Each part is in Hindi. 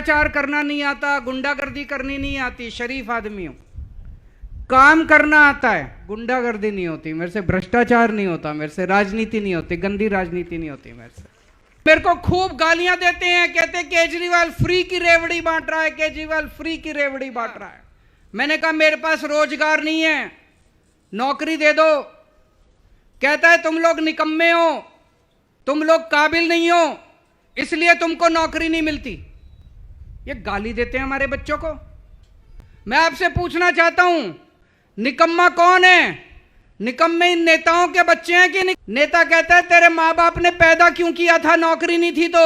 भ्रष्टाचार करना नहीं आता, गुंडागर्दी करनी नहीं आती, शरीफ आदमी हूं। काम करना आता है, गुंडागर्दी नहीं होती मेरे से, भ्रष्टाचार नहीं होता मेरे से, राजनीति नहीं होती, गंदी राजनीति नहीं होती मेरे से। मेरे को खूब गालियां देते हैं, कहते हैं केजरीवाल फ्री की रेवड़ी बांट रहा है, केजरीवाल फ्री की रेवड़ी बांट रहा है। मैंने कहा मेरे पास रोजगार नहीं है, नौकरी दे दो। कहता है तुम लोग निकम्मे हो, तुम लोग काबिल नहीं हो, इसलिए तुमको नौकरी नहीं मिलती। ये गाली देते हैं हमारे बच्चों को। मैं आपसे पूछना चाहता हूं, निकम्मा कौन है? निकम्मे इन नेताओं के बच्चे हैं कि नेता कहता है तेरे मां बाप ने पैदा क्यों किया था, नौकरी नहीं थी तो।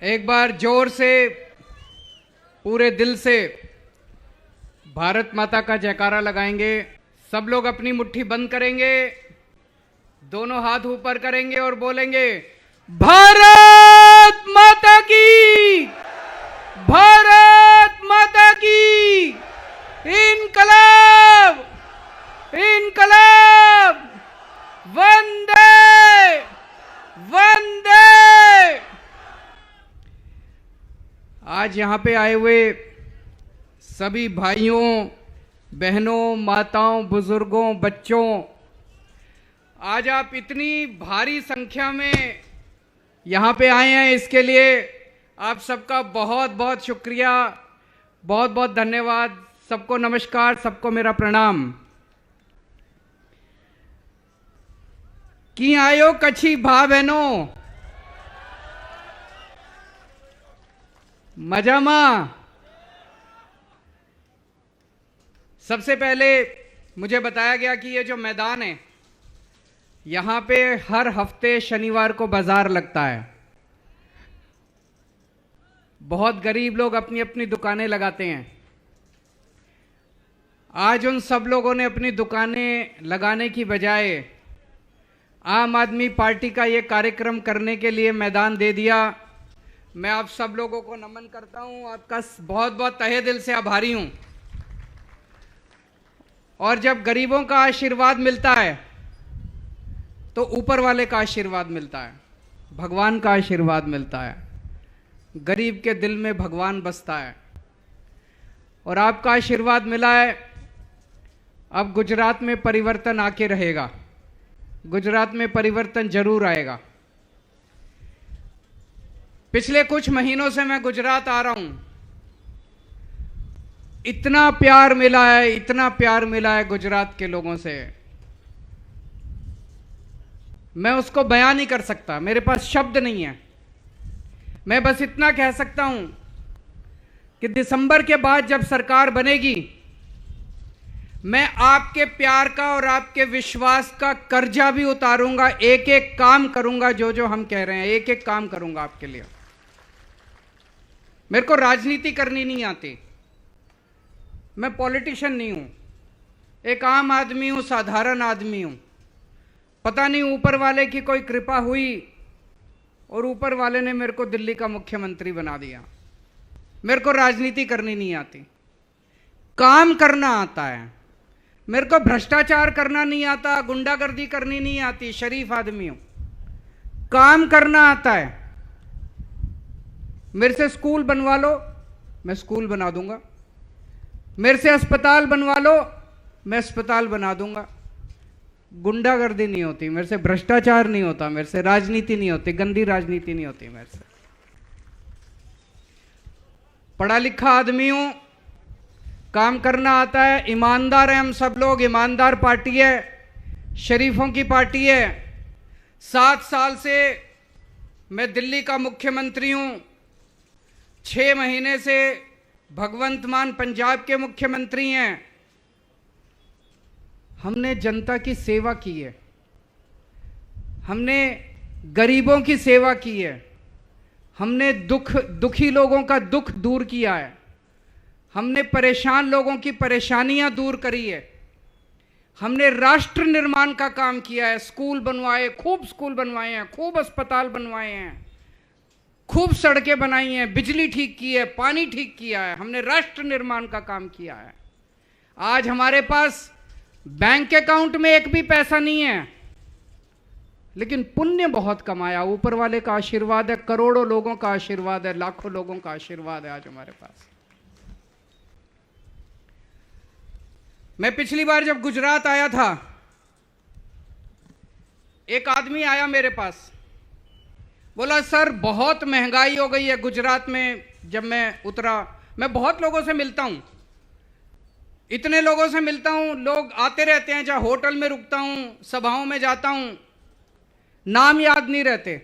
एक बार जोर से पूरे दिल से भारत माता का जयकारा लगाएंगे। सब लोग अपनी मुट्ठी बंद करेंगे, दोनों हाथ ऊपर करेंगे और बोलेंगे भारत माता की, भारत माता की, इनकलाब, इनकलाब, वंदे वंदे। आज यहां पे आए हुए सभी भाइयों बहनों, माताओं, बुजुर्गों, बच्चों, आज आप इतनी भारी संख्या में यहां पे आए हैं, इसके लिए आप सबका बहुत बहुत शुक्रिया, बहुत बहुत धन्यवाद। सबको नमस्कार, सबको मेरा प्रणाम। की आयो कच्छी भा बहनों, मजा मां। सबसे पहले मुझे बताया गया कि ये जो मैदान है, यहां पे हर हफ्ते शनिवार को बाजार लगता है। बहुत गरीब लोग अपनी अपनी दुकानें लगाते हैं। आज उन सब लोगों ने अपनी दुकानें लगाने की बजाय आम आदमी पार्टी का ये कार्यक्रम करने के लिए मैदान दे दिया। मैं आप सब लोगों को नमन करता हूं, आपका बहुत बहुत तहे दिल से आभारी हूं। और जब गरीबों का आशीर्वाद मिलता है तो ऊपर वाले का आशीर्वाद मिलता है, भगवान का आशीर्वाद मिलता है। गरीब के दिल में भगवान बसता है और आपका आशीर्वाद मिला है। अब गुजरात में परिवर्तन आके रहेगा, गुजरात में परिवर्तन जरूर आएगा। पिछले कुछ महीनों से मैं गुजरात आ रहा हूं, इतना प्यार मिला है, इतना प्यार मिला है गुजरात के लोगों से, मैं उसको बयान नहीं कर सकता, मेरे पास शब्द नहीं है। मैं बस इतना कह सकता हूं कि दिसंबर के बाद जब सरकार बनेगी, मैं आपके प्यार का और आपके विश्वास का कर्जा भी उतारूंगा, एक एक काम करूंगा, जो जो हम कह रहे हैं एक एक काम करूंगा आपके लिए। मेरे को राजनीति करनी नहीं आती, मैं पॉलिटिशियन नहीं हूं, एक आम आदमी हूं, साधारण आदमी हूं। पता नहीं ऊपर वाले की कोई कृपा हुई और ऊपर वाले ने मेरे को दिल्ली का मुख्यमंत्री बना दिया। मेरे को राजनीति करनी नहीं आती, काम करना आता है। मेरे को भ्रष्टाचार करना नहीं आता, गुंडागर्दी करनी नहीं आती, शरीफ आदमी हूं। काम करना आता है। मेरे से स्कूल बनवा लो, मैं स्कूल बना दूंगा। मेरे से अस्पताल बनवा लो, मैं अस्पताल बना दूंगा। गुंडागर्दी नहीं होती मेरे से, भ्रष्टाचार नहीं होता मेरे से, राजनीति नहीं होती, गंदी राजनीति नहीं होती मेरे से। पढ़ा लिखा आदमी हूं, काम करना आता है, ईमानदार है हम सब लोग, ईमानदार पार्टी है, शरीफों की पार्टी है। 7 साल से मैं दिल्ली का मुख्यमंत्री हूं, 6 महीने से भगवंत मान पंजाब के मुख्यमंत्री हैं। हमने जनता की सेवा की है, हमने गरीबों की सेवा की है, हमने दुखी लोगों का दुख दूर किया है, हमने परेशान लोगों की परेशानियां दूर करी है, हमने राष्ट्र निर्माण का काम किया है, स्कूल बनवाए, खूब स्कूल बनवाए हैं, खूब अस्पताल बनवाए हैं, खूब सड़कें बनाई हैं, बिजली ठीक की है, पानी ठीक किया है, हमने राष्ट्र निर्माण का काम किया है। आज हमारे पास बैंक अकाउंट में एक भी पैसा नहीं है, लेकिन पुण्य बहुत कमाया, ऊपर वाले का आशीर्वाद है, करोड़ों लोगों का आशीर्वाद है, लाखों लोगों का आशीर्वाद है आज हमारे पास। मैं पिछली बार जब गुजरात आया था, एक आदमी आया मेरे पास, बोला सर बहुत महंगाई हो गई है गुजरात में। जब मैं उतरा, मैं बहुत लोगों से मिलता हूं, इतने लोगों से मिलता हूं, लोग आते रहते हैं, चाहे होटल में रुकता हूं, सभाओं में जाता हूं, नाम याद नहीं रहते।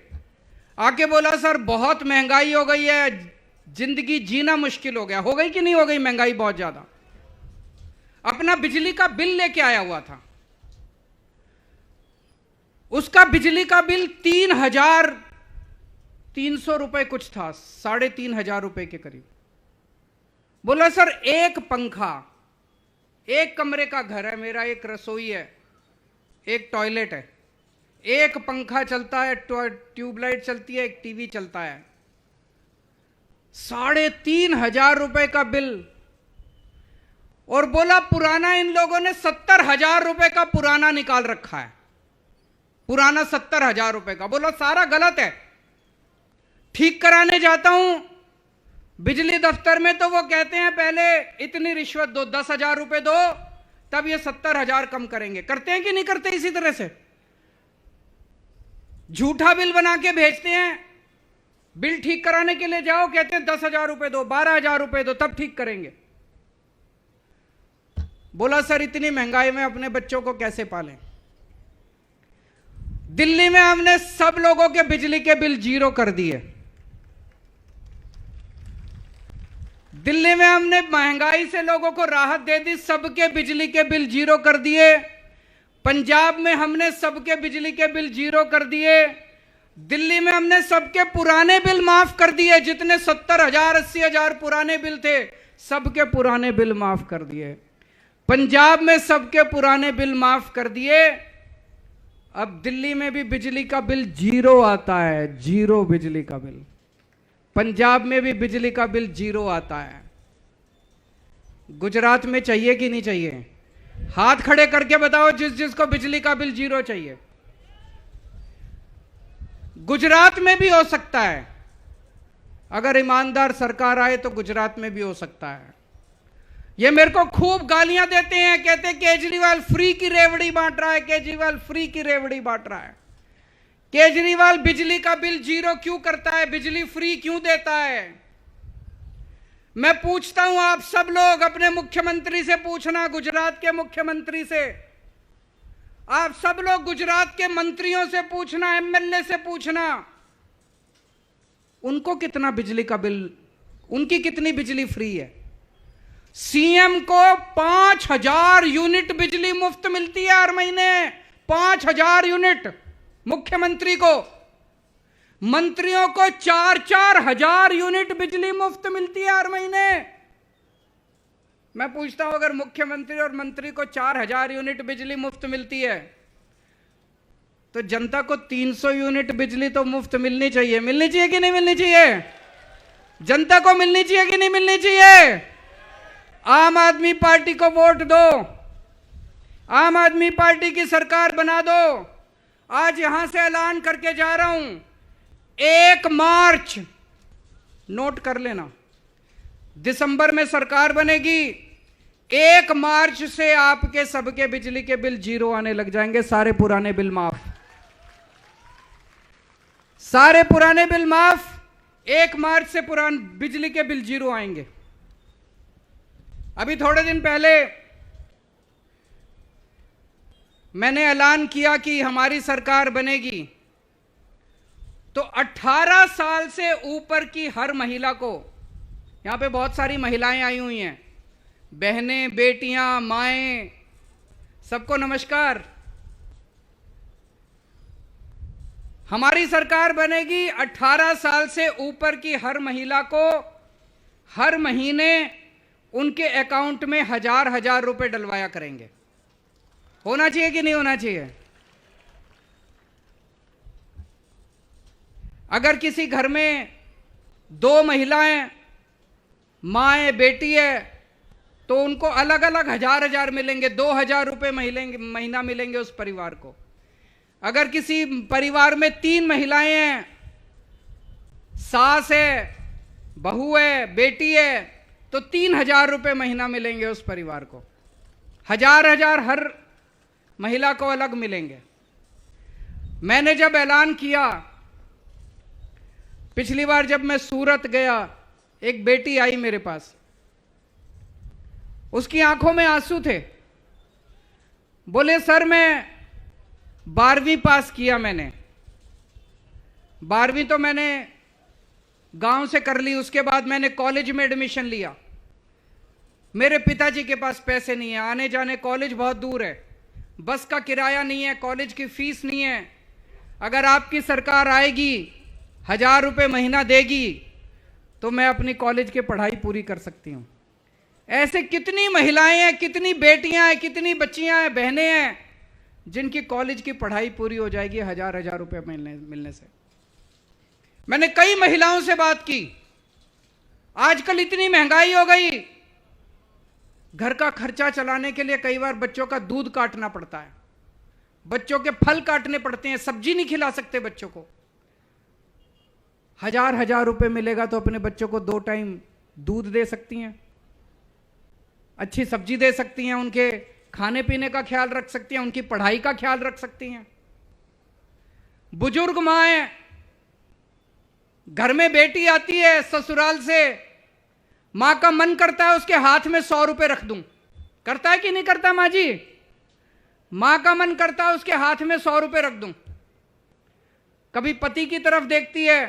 आके बोला सर बहुत महंगाई हो गई है, जिंदगी जीना मुश्किल हो गया। हो गई कि नहीं हो गई महंगाई बहुत ज्यादा? अपना बिजली का बिल लेके आया हुआ था, उसका बिजली का बिल 3,300 रुपए कुछ था, 3,500 रुपए के करीब। बोला सर एक पंखा, एक कमरे का घर है मेरा, एक रसोई है, एक टॉयलेट है, एक पंखा चलता है, ट्यूबलाइट चलती है, एक टीवी चलता है, 3,500 रुपए का बिल। और बोला पुराना इन लोगों ने 70,000 रुपए का पुराना निकाल रखा है, पुराना 70,000 रुपए का। बोला सारा गलत है। ठीक कराने जाता हूं बिजली दफ्तर में तो वो कहते हैं पहले इतनी रिश्वत दो, 10,000 रुपए दो, तब ये 70,000 कम करेंगे। करते हैं कि नहीं करते? इसी तरह से झूठा बिल बना के भेजते हैं। बिल ठीक कराने के लिए जाओ, कहते हैं 10,000 रुपए दो, 12,000 रुपए दो, तब ठीक करेंगे। बोला सर इतनी महंगाई में अपने बच्चों को कैसे पालें? दिल्ली में हमने सब लोगों के बिजली के बिल 0 कर दिए। दिल्ली में हमने महंगाई से लोगों को राहत दे दी, सबके बिजली के बिल 0 कर दिए। पंजाब में हमने सबके बिजली के बिल 0 कर दिए। दिल्ली में हमने सबके पुराने बिल माफ कर दिए, जितने 70,000 80,000 पुराने बिल थे, सबके पुराने बिल माफ कर दिए। पंजाब में सबके पुराने बिल माफ कर दिए। अब दिल्ली में भी बिजली का बिल 0 आता है, 0 बिजली का बिल। पंजाब में भी बिजली का बिल 0 आता है। गुजरात में चाहिए कि नहीं चाहिए? हाथ खड़े करके बताओ जिस जिसको बिजली का बिल 0 चाहिए। गुजरात में भी हो सकता है, अगर ईमानदार सरकार आए तो गुजरात में भी हो सकता है। ये मेरे को खूब गालियां देते हैं, कहते हैं केजरीवाल फ्री की रेवड़ी बांट रहा है, केजरीवाल फ्री की रेवड़ी बांट रहा है। केजरीवाल बिजली का बिल 0 क्यों करता है, बिजली फ्री क्यों देता है? मैं पूछता हूं, आप सब लोग अपने मुख्यमंत्री से पूछना, गुजरात के मुख्यमंत्री से, आप सब लोग गुजरात के मंत्रियों से पूछना, एमएलए से पूछना, उनको कितना बिजली का बिल, उनकी कितनी बिजली फ्री है। सीएम को 5,000 यूनिट बिजली मुफ्त मिलती है हर महीने, 5,000 यूनिट मुख्यमंत्री को। मंत्रियों को 4-4 हजार यूनिट बिजली मुफ्त मिलती है हर महीने। मैं पूछता हूं, अगर मुख्यमंत्री और मंत्री को 4,000 यूनिट बिजली मुफ्त मिलती है, तो जनता को 300 यूनिट बिजली तो मुफ्त मिलनी चाहिए। मिलनी चाहिए कि नहीं मिलनी चाहिए? जनता को मिलनी चाहिए कि नहीं मिलनी चाहिए? आम आदमी पार्टी को वोट दो, आम आदमी पार्टी की सरकार बना दो। आज यहां से ऐलान करके जा रहा हूं, 1 मार्च नोट कर लेना, दिसंबर में सरकार बनेगी, 1 मार्च से आपके सबके बिजली के बिल 0 आने लग जाएंगे। सारे पुराने बिल माफ, सारे पुराने बिल माफ। 1 मार्च से पुराने बिजली के बिल 0 आएंगे। अभी थोड़े दिन पहले मैंने ऐलान किया कि हमारी सरकार बनेगी तो 18 साल से ऊपर की हर महिला को, यहां पे बहुत सारी महिलाएं आई हुई हैं, बहनें, बेटियां, माएं, सबको नमस्कार। हमारी सरकार बनेगी, 18 साल से ऊपर की हर महिला को हर महीने उनके अकाउंट में 1,000 रुपए डलवाया करेंगे। होना चाहिए कि नहीं होना चाहिए? अगर किसी घर में 2 महिलाएं, माँ है, बेटी है, तो उनको अलग अलग 1,000 मिलेंगे, 2,000 रुपए महीना मिलेंगे उस परिवार को। अगर किसी परिवार में 3 महिलाएं हैं, सास है, बहू है, बेटी है, तो 3,000 रुपये महीना मिलेंगे उस परिवार को। 1,000 हर महिला को अलग मिलेंगे। मैंने जब ऐलान किया, पिछली बार जब मैं सूरत गया, एक बेटी आई मेरे पास, उसकी आंखों में आंसू थे। बोले सर मैं 12वीं पास किया, मैंने 12वीं तो मैंने गांव से कर ली, उसके बाद मैंने कॉलेज में एडमिशन लिया। मेरे पिताजी के पास पैसे नहीं है, आने जाने कॉलेज बहुत दूर है, बस का किराया नहीं है, कॉलेज की फीस नहीं है। अगर आपकी सरकार आएगी, 1,000 रुपये महीना देगी, तो मैं अपनी कॉलेज की पढ़ाई पूरी कर सकती हूँ। ऐसे कितनी महिलाएं हैं, कितनी बेटियां हैं, कितनी बच्चियां हैं, बहनें हैं, जिनकी कॉलेज की पढ़ाई पूरी हो जाएगी 1,000 रुपये मिलने से। मैंने कई महिलाओं से बात की। आजकल इतनी महंगाई हो गई, घर का खर्चा चलाने के लिए कई बार बच्चों का दूध काटना पड़ता है, बच्चों के फल काटने पड़ते हैं, सब्जी नहीं खिला सकते बच्चों को। 1,000 रुपये मिलेगा तो अपने बच्चों को 2 टाइम दूध दे सकती हैं, अच्छी सब्जी दे सकती हैं, उनके खाने पीने का ख्याल रख सकती हैं, उनकी पढ़ाई का ख्याल रख सकती हैं। बुजुर्ग माएं, घर में बेटी आती है ससुराल से, मां का मन करता है उसके हाथ में 100 रुपए रख दूं, करता है कि नहीं करता मां जी? मां का मन करता है उसके हाथ में 100 रुपए रख दूं। कभी पति की तरफ देखती है,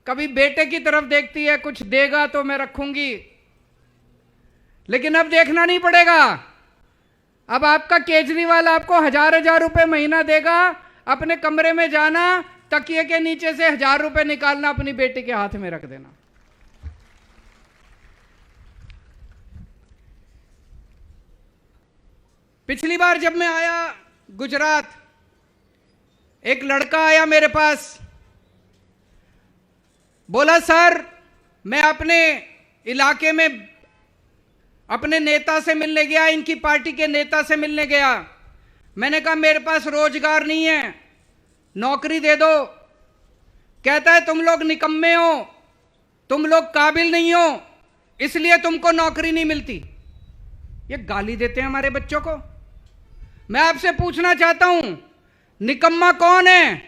कभी बेटे की तरफ देखती है, कुछ देगा तो मैं रखूंगी। लेकिन अब देखना नहीं पड़ेगा, अब आपका केजरीवाल आपको 1,000 रुपए महीना देगा, अपने कमरे में जाना, तकिए के नीचे से 1,000 रुपए निकालना, अपनी बेटी के हाथ में रख देना। पिछली बार जब मैं आया गुजरात, एक लड़का आया मेरे पास, बोला सर मैं अपने इलाके में अपने नेता से मिलने गया, इनकी पार्टी के नेता से मिलने गया। मैंने कहा मेरे पास रोजगार नहीं है, नौकरी दे दो। कहता है तुम लोग निकम्मे हो, तुम लोग काबिल नहीं हो, इसलिए तुमको नौकरी नहीं मिलती। ये गाली देते हैं हमारे बच्चों को। मैं आपसे पूछना चाहता हूं, निकम्मा कौन है?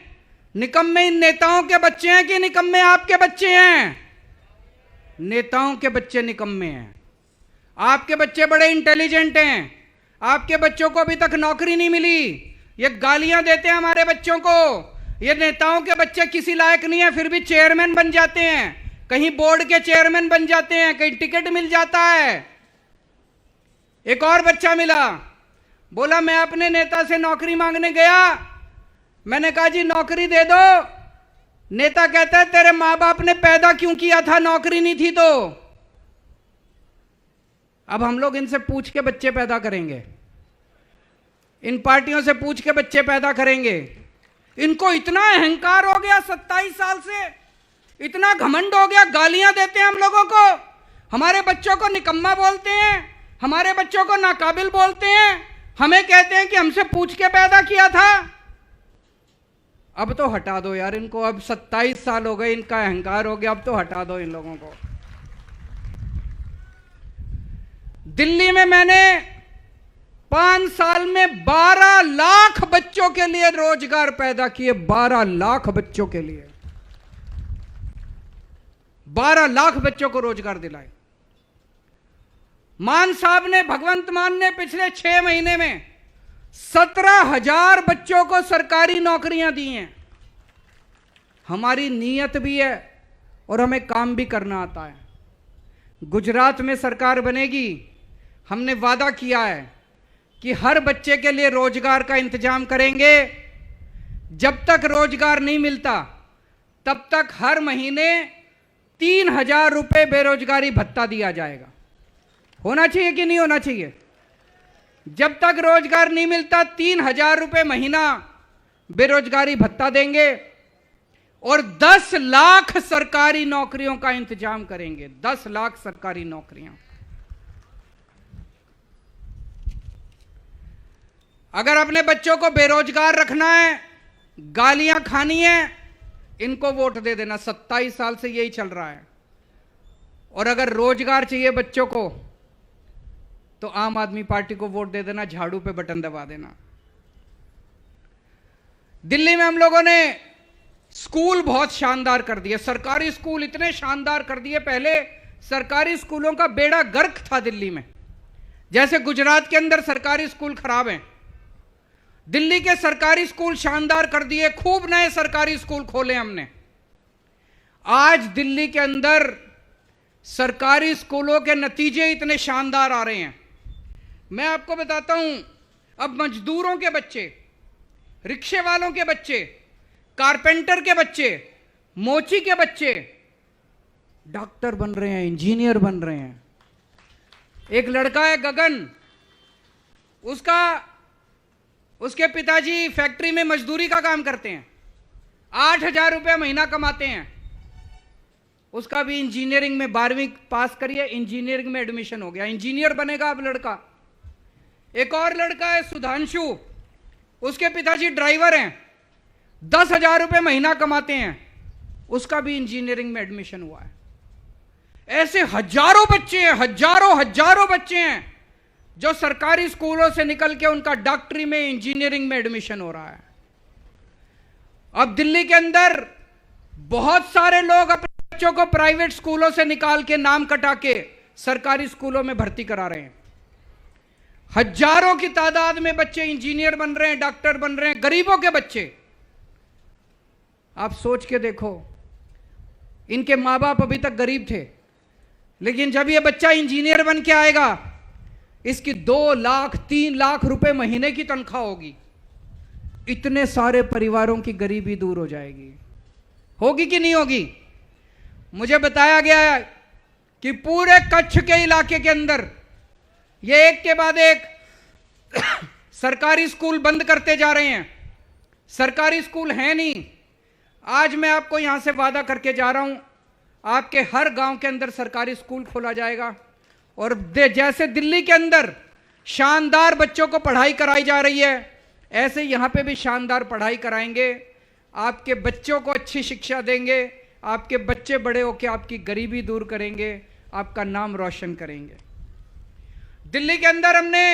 निकम्मे इन नेताओं के बच्चे हैं कि निकम्मे आपके बच्चे हैं? नेताओं के बच्चे निकम्मे हैं। आपके बच्चे बड़े इंटेलिजेंट हैं, आपके बच्चों को अभी तक नौकरी नहीं मिली। ये गालियां देते हैं हमारे बच्चों को। ये नेताओं के बच्चे किसी लायक नहीं है, फिर भी चेयरमैन बन जाते हैं, कहीं बोर्ड के चेयरमैन बन जाते हैं, कहीं टिकट मिल जाता है। एक और बच्चा मिला, बोला मैं अपने नेता से नौकरी मांगने गया, मैंने कहा जी नौकरी दे दो। नेता कहता है तेरे मां बाप ने पैदा क्यों किया था, नौकरी नहीं थी तो। अब हम लोग इनसे पूछ के बच्चे पैदा करेंगे, इन पार्टियों से पूछ के बच्चे पैदा करेंगे। इनको इतना अहंकार हो गया 27 साल से, इतना घमंड हो गया, गालियां देते हैं हम लोगों को, हमारे बच्चों को निकम्मा बोलते हैं, हमारे बच्चों को नाकाबिल बोलते हैं, हमें कहते हैं कि हमसे पूछ के पैदा किया था। अब तो हटा दो यार इनको, अब 27 साल हो गए, इनका अहंकार हो गया, अब तो हटा दो इन लोगों को। दिल्ली में मैंने 5 साल में 12 लाख बच्चों के लिए रोजगार पैदा किए, 12 लाख बच्चों के लिए, 12 लाख बच्चों को रोजगार दिलाए। मान साहब ने, भगवंत मान ने पिछले 6 महीने में 17,000 बच्चों को सरकारी नौकरियां दी हैं। हमारी नीयत भी है और हमें काम भी करना आता है। गुजरात में सरकार बनेगी, हमने वादा किया है कि हर बच्चे के लिए रोजगार का इंतजाम करेंगे। जब तक रोजगार नहीं मिलता तब तक हर महीने 3,000 रुपए बेरोजगारी भत्ता दिया जाएगा। होना चाहिए कि नहीं होना चाहिए? जब तक रोजगार नहीं मिलता 3,000 रुपए महीना बेरोजगारी भत्ता देंगे और 10 लाख सरकारी नौकरियों का इंतजाम करेंगे। 10 लाख सरकारी नौकरियां। अगर अपने बच्चों को बेरोजगार रखना है गालियां खानी है, इनको वोट दे देना। 27 साल से यही चल रहा है। और अगर रोजगार चाहिए बच्चों को तो आम आदमी पार्टी को वोट दे देना, झाड़ू पे बटन दबा देना। दिल्ली में हम लोगों ने स्कूल बहुत शानदार कर दिए, सरकारी स्कूल इतने शानदार कर दिए। पहले सरकारी स्कूलों का बेड़ा गर्क था दिल्ली में, जैसे गुजरात के अंदर सरकारी स्कूल खराब हैं, दिल्ली के सरकारी स्कूल शानदार कर दिए। खूब नए सरकारी स्कूल खोले हमने। आज दिल्ली के अंदर सरकारी स्कूलों के नतीजे इतने शानदार आ रहे हैं। मैं आपको बताता हूं, अब मजदूरों के बच्चे, रिक्शे वालों के बच्चे, कारपेंटर के बच्चे, मोची के बच्चे डॉक्टर बन रहे हैं, इंजीनियर बन रहे हैं। एक लड़का है गगन, उसके पिताजी फैक्ट्री में मजदूरी का काम करते हैं, 8,000 रुपये महीना कमाते हैं। उसका भी इंजीनियरिंग में 12वीं पास करिए, इंजीनियरिंग में एडमिशन हो गया, इंजीनियर बनेगा अब लड़का। एक और लड़का है सुधांशु, उसके पिताजी ड्राइवर हैं, 10,000 रुपये महीना कमाते हैं, उसका भी इंजीनियरिंग में एडमिशन हुआ है। ऐसे हजारों बच्चे हैं, हजारों बच्चे हैं जो सरकारी स्कूलों से निकल के उनका डॉक्टरी में, इंजीनियरिंग में एडमिशन हो रहा है। अब दिल्ली के अंदर बहुत सारे लोग अपने बच्चों को प्राइवेट स्कूलों से निकाल के, नाम कटा के सरकारी स्कूलों में भर्ती करा रहे हैं। हजारों की तादाद में बच्चे इंजीनियर बन रहे हैं, डॉक्टर बन रहे हैं, गरीबों के बच्चे। आप सोच के देखो, इनके मां बाप अभी तक गरीब थे, लेकिन जब ये बच्चा इंजीनियर बन के आएगा, इसकी 2 लाख 3 लाख रुपए महीने की तनख्वाह होगी। इतने सारे परिवारों की गरीबी दूर हो जाएगी। होगी कि नहीं होगी? मुझे बताया गया है कि पूरे कच्छ के इलाके के अंदर ये एक के बाद एक सरकारी स्कूल बंद करते जा रहे हैं। सरकारी स्कूल है नहीं। आज मैं आपको यहां से वादा करके जा रहा हूं, आपके हर गांव के अंदर सरकारी स्कूल खोला जाएगा। और जैसे दिल्ली के अंदर शानदार बच्चों को पढ़ाई कराई जा रही है, ऐसे यहां पे भी शानदार पढ़ाई कराएंगे। आपके बच्चों को अच्छी शिक्षा देंगे, आपके बच्चे बड़े होकर आपकी गरीबी दूर करेंगे, आपका नाम रोशन करेंगे। दिल्ली के अंदर हमने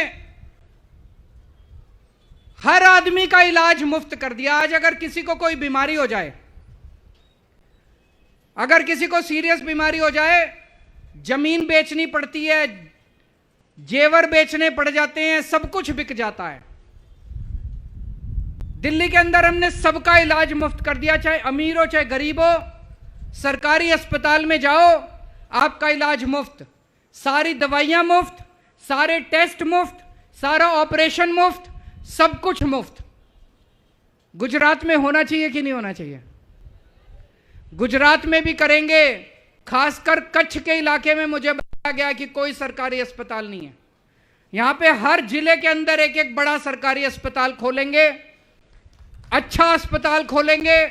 हर आदमी का इलाज मुफ्त कर दिया। आज अगर किसी को कोई बीमारी हो जाए, अगर किसी को सीरियस बीमारी हो जाए, जमीन बेचनी पड़ती है, जेवर बेचने पड़ जाते हैं, सब कुछ बिक जाता है। दिल्ली के अंदर हमने सबका इलाज मुफ्त कर दिया, चाहे अमीर हो चाहे गरीब हो। सरकारी अस्पताल में जाओ, आपका इलाज मुफ्त, सारी दवाइयां मुफ्त, सारे टेस्ट मुफ्त, सारा ऑपरेशन मुफ्त, सब कुछ मुफ्त। गुजरात में होना चाहिए कि नहीं होना चाहिए? गुजरात में भी करेंगे। खासकर कच्छ के इलाके में मुझे बताया गया कि कोई सरकारी अस्पताल नहीं है। यहां पे हर जिले के अंदर एक एक बड़ा सरकारी अस्पताल खोलेंगे, अच्छा अस्पताल खोलेंगे,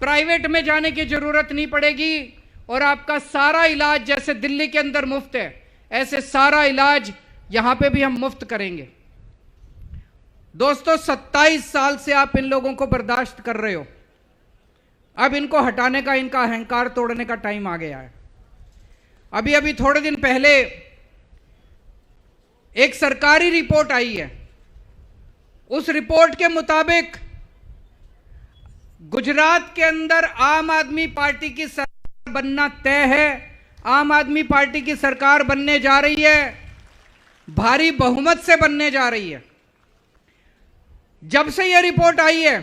प्राइवेट में जाने की जरूरत नहीं पड़ेगी। और आपका सारा इलाज जैसे दिल्ली के अंदर मुफ्त है, ऐसे सारा इलाज यहां पे भी हम मुफ्त करेंगे। दोस्तों, 27 साल से आप इन लोगों को बर्दाश्त कर रहे हो। अब इनको हटाने का, इनका अहंकार तोड़ने का टाइम आ गया है। अभी थोड़े दिन पहले एक सरकारी रिपोर्ट आई है। उस रिपोर्ट के मुताबिक गुजरात के अंदर आम आदमी पार्टी की सरकार बनना तय है। आम आदमी पार्टी की सरकार बनने जा रही है, भारी बहुमत से बनने जा रही है। जब से यह रिपोर्ट आई है,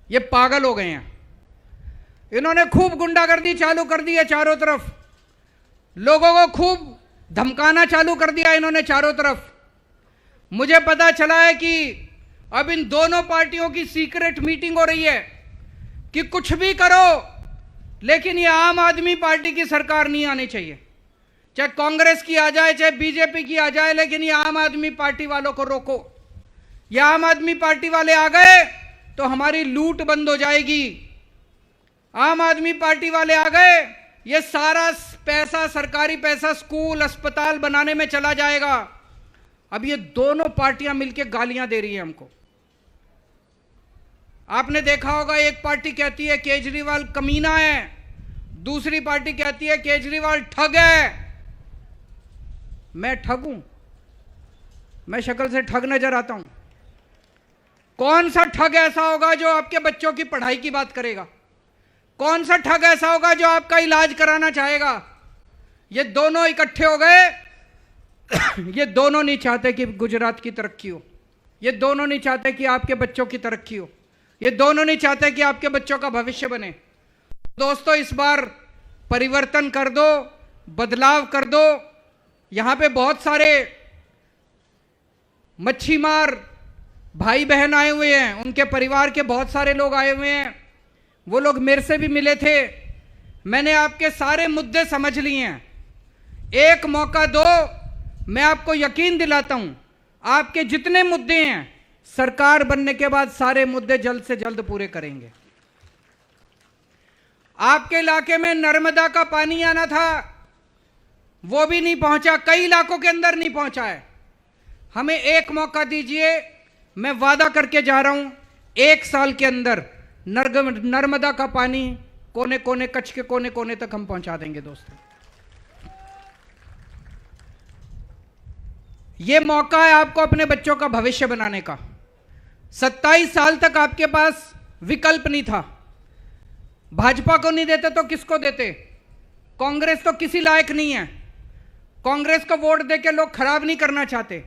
ये पागल हो गए हैं। इन्होंने खूब गुंडागर्दी चालू कर दी है चारों तरफ, लोगों को खूब धमकाना चालू कर दिया इन्होंने चारों तरफ। मुझे पता चला है कि अब इन दोनों पार्टियों की सीक्रेट मीटिंग हो रही है कि कुछ भी करो, लेकिन ये आम आदमी पार्टी की सरकार नहीं आनी चाहिए। चाहे कांग्रेस की आ जाए, चाहे बीजेपी की आ जाए, लेकिन ये आम आदमी पार्टी वालों को रोको। ये आम आदमी पार्टी वाले आ गए तो हमारी लूट बंद हो जाएगी। आम आदमी पार्टी वाले आ गए, ये सारा पैसा, सरकारी पैसा स्कूल अस्पताल बनाने में चला जाएगा। अब ये दोनों पार्टियां मिलकर गालियां दे रही हैं हमको। आपने देखा होगा, एक पार्टी कहती है केजरीवाल कमीना है, दूसरी पार्टी कहती है केजरीवाल ठग है। मैं ठग हूं? मैं शक्ल से ठग नजर आता हूं? कौन सा ठग ऐसा होगा जो आपके बच्चों की पढ़ाई की बात करेगा? कौन सा ठग ऐसा होगा जो आपका इलाज कराना चाहेगा? ये दोनों इकट्ठे हो गए। ये दोनों नहीं चाहते कि गुजरात की तरक्की हो, ये दोनों नहीं चाहते कि आपके बच्चों की तरक्की हो, ये दोनों नहीं चाहते कि आपके बच्चों का भविष्य बने। दोस्तों, इस बार परिवर्तन कर दो, बदलाव कर दो। यहां पे बहुत सारे मच्छीमार भाई बहन आए हुए हैं, उनके परिवार के बहुत सारे लोग आए हुए हैं। वो लोग मेरे से भी मिले थे। मैंने आपके सारे मुद्दे समझ लिए हैं। एक मौका दो, मैं आपको यकीन दिलाता हूं, आपके जितने मुद्दे हैं सरकार बनने के बाद सारे मुद्दे जल्द से जल्द पूरे करेंगे। आपके इलाके में नर्मदा का पानी आना था, वो भी नहीं पहुंचा, कई इलाकों के अंदर नहीं पहुंचा है। हमें एक मौका दीजिए, मैं वादा करके जा रहा हूं, 1 साल के अंदर नर्मदा का पानी कोने कोने, कच्छ के कोने कोने तक हम पहुंचा देंगे। दोस्तों, यह मौका है आपको अपने बच्चों का भविष्य बनाने का। 27 साल तक आपके पास विकल्प नहीं था। भाजपा को नहीं देते तो किसको देते? कांग्रेस तो किसी लायक नहीं है। कांग्रेस को वोट देके लोग खराब नहीं करना चाहते।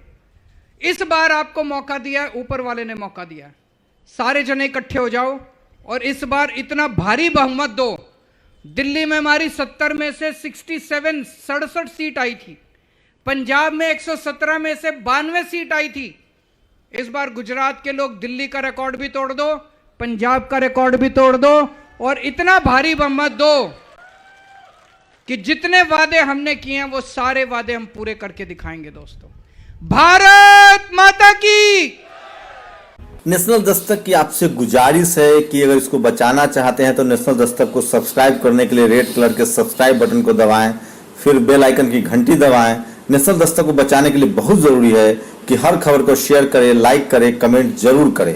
इस बार आपको मौका दिया है, ऊपर वाले ने मौका दिया है। सारे जने इकट्ठे हो जाओ और इस बार इतना भारी बहुमत दो। दिल्ली में हमारी 70 में से 67 सीट आई थी, पंजाब में 117 में से 92 सीट आई थी। इस बार गुजरात के लोग दिल्ली का रिकॉर्ड भी तोड़ दो, पंजाब का रिकॉर्ड भी तोड़ दो और इतना भारी बहुमत दो कि जितने वादे हमने किए हैं वो सारे वादे हम पूरे करके दिखाएंगे। दोस्तों, भारत माता की। नेशनल दस्तक की आपसे गुजारिश है कि अगर इसको बचाना चाहते हैं तो नेशनल दस्तक को सब्सक्राइब करने के लिए रेड कलर के सब्सक्राइब बटन को दबाएं, फिर बेल आइकन की घंटी दबाएं। नेशनल दस्तक को बचाने के लिए बहुत जरूरी है कि हर खबर को शेयर करें, लाइक करें, कमेंट जरूर करें।